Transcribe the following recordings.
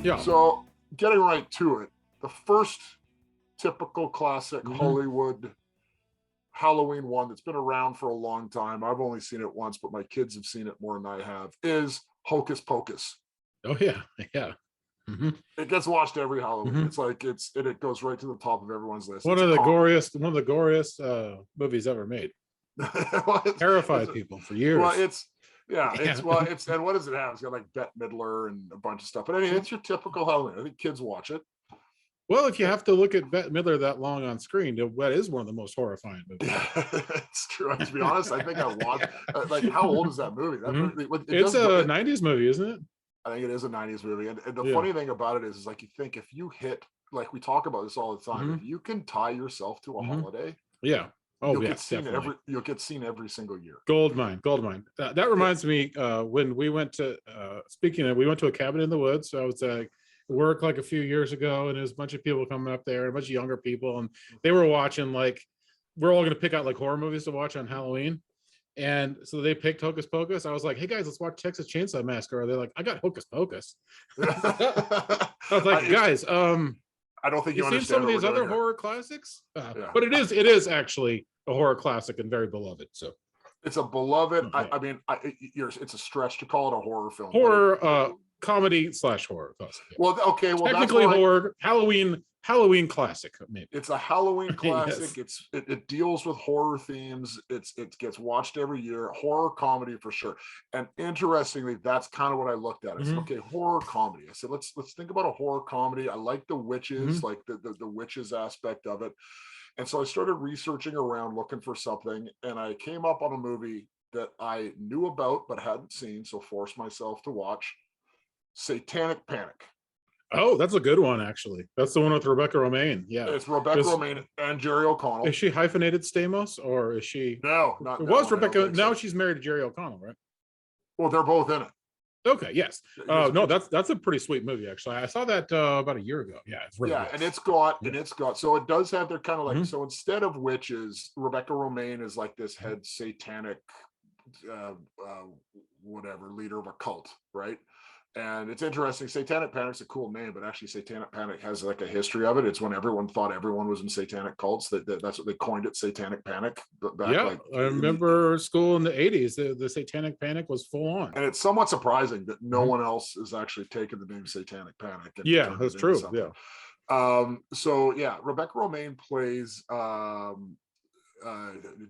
Yeah. So getting right to it, the first typical classic Hollywood Halloween one that's been around for a long time, I've only seen it once, but my kids have seen it more than I have, is Hocus Pocus. Oh yeah. Yeah. It gets watched every Halloween. It's like it goes right to the top of everyone's list. One of the goriest movies ever made. Well, Terrified people for years. Well, it's and what does it have? It's got like Bette Midler and a bunch of stuff. But anyway, it's your typical Halloween. I think kids watch it. Well, if you have to look at Bette Midler that long on screen, that is one of the most horrifying movies. It's true. To be honest, I think I watched. Like, how old is that movie? That movie it's a '90s movie, isn't it? I think it is a '90s movie. And the funny thing about it is like you think if you hit, like we talk about this all the time, if you can tie yourself to a holiday, you'll get seen every single year. Gold mine. That reminds me, when we went to we went to a cabin in the woods. So I was work like a few years ago, and there was a bunch of people coming up there, a bunch of younger people, and they were watching, like, we're all going to pick out like horror movies to watch on Halloween. And so they picked Hocus Pocus. I was like, hey guys, let's watch Texas Chainsaw Massacre. They're like, I got Hocus Pocus. I was like, guys, I don't think you've seen some of these other horror classics, but it is actually a horror classic and very beloved. So it's a beloved. I mean, it's a stretch to call it a horror film. Horror comedy / horror classic. Yeah. Well, okay, well, technically horror, Halloween classic, maybe. It's a Halloween classic. Yes. It deals with horror themes. It gets watched every year. Horror comedy for sure. And interestingly, that's kind of what I looked at. I said, okay, horror comedy. I said, let's think about a horror comedy. I like the witches, like the witches aspect of it. And so I started researching around looking for something, and I came up on a movie that I knew about but hadn't seen, so forced myself to watch. Satanic Panic. Oh, that's a good one, actually. That's the one with Rebecca Romijn. Yeah, it's Rebecca Romijn and Jerry O'Connell. Is she hyphenated Stamos, or is she? No, not. It was Rebecca. Now she's married to Jerry O'Connell, right? Well, they're both in it. Okay, yes. No, that's a pretty sweet movie, actually. I saw that about a year ago. Yeah, it's really good. And it's got so it does have their kind of like so instead of witches, Rebecca Romijn is like this head satanic whatever leader of a cult, right? And it's interesting. Satanic Panic's a cool name, but actually Satanic Panic has like a history of it. It's when everyone thought everyone was in satanic cults. That's what they coined it, Satanic Panic. I remember school in the 80s. The Satanic Panic was full on. And it's somewhat surprising that no one else has actually taken the name Satanic Panic. Yeah, that's true. Yeah. So yeah, Rebecca Romijn plays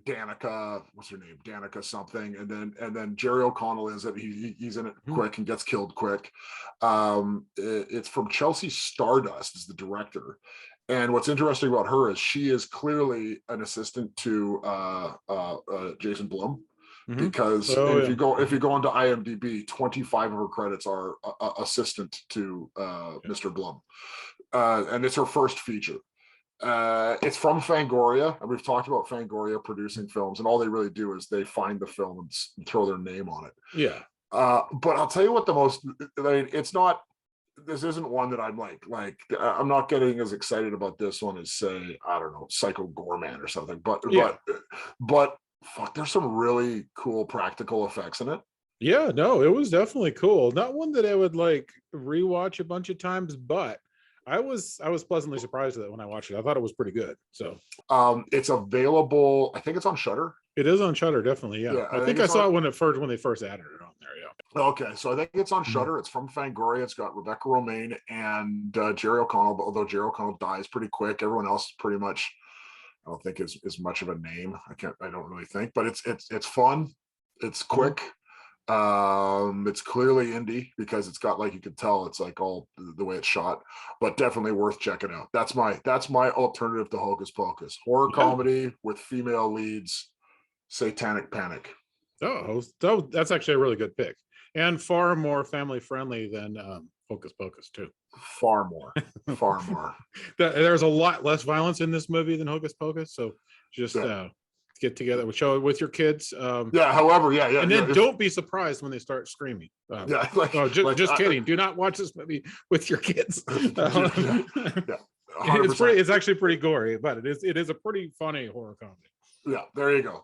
Danica, what's her name? Danica something, and then Jerry O'Connell is it. He's in it quick and gets killed quick. It's from Chelsea Stardust is the director, and what's interesting about her is she is clearly an assistant to Jason Blum. Because if you go into IMDb, 25 of her credits are assistant to Mr. Blum, and it's her first feature. It's from Fangoria, and we've talked about Fangoria producing films, and all they really do is they find the film and throw their name on it. Yeah. But I'll tell you what it's not. This isn't one that I'm like I'm not getting as excited about this one as, say, I don't know, Psycho Gorman or something. But fuck, there's some really cool practical effects in it. Yeah, no, it was definitely cool. Not one that I would like rewatch a bunch of times, but I was pleasantly surprised at it when I watched it. I thought it was pretty good. So it's available. I think it's on Shudder. It is on Shudder, definitely. Yeah, I think I saw it when they first added it on there. Yeah. Okay, so I think it's on Shudder. It's from Fangoria. It's got Rebecca Romijn and Jerry O'Connell. But although Jerry O'Connell dies pretty quick, everyone else is pretty much, I don't think is much of a name. I don't really think, but it's fun. It's quick. It's clearly indie because it's got, like, you can tell it's like all the way it's shot, but definitely worth checking out. That's my alternative to Hocus Pocus. Horror comedy with female leads, Satanic Panic. Oh, that's actually a really good pick, and far more family friendly than Hocus Pocus too. Far more. There's a lot less violence in this movie than Hocus Pocus, so just get together, show it with your kids. And then don't be surprised when they start screaming. Just kidding. Do not watch this movie with your kids. It's actually pretty gory, but it is a pretty funny horror comedy. Yeah, there you go.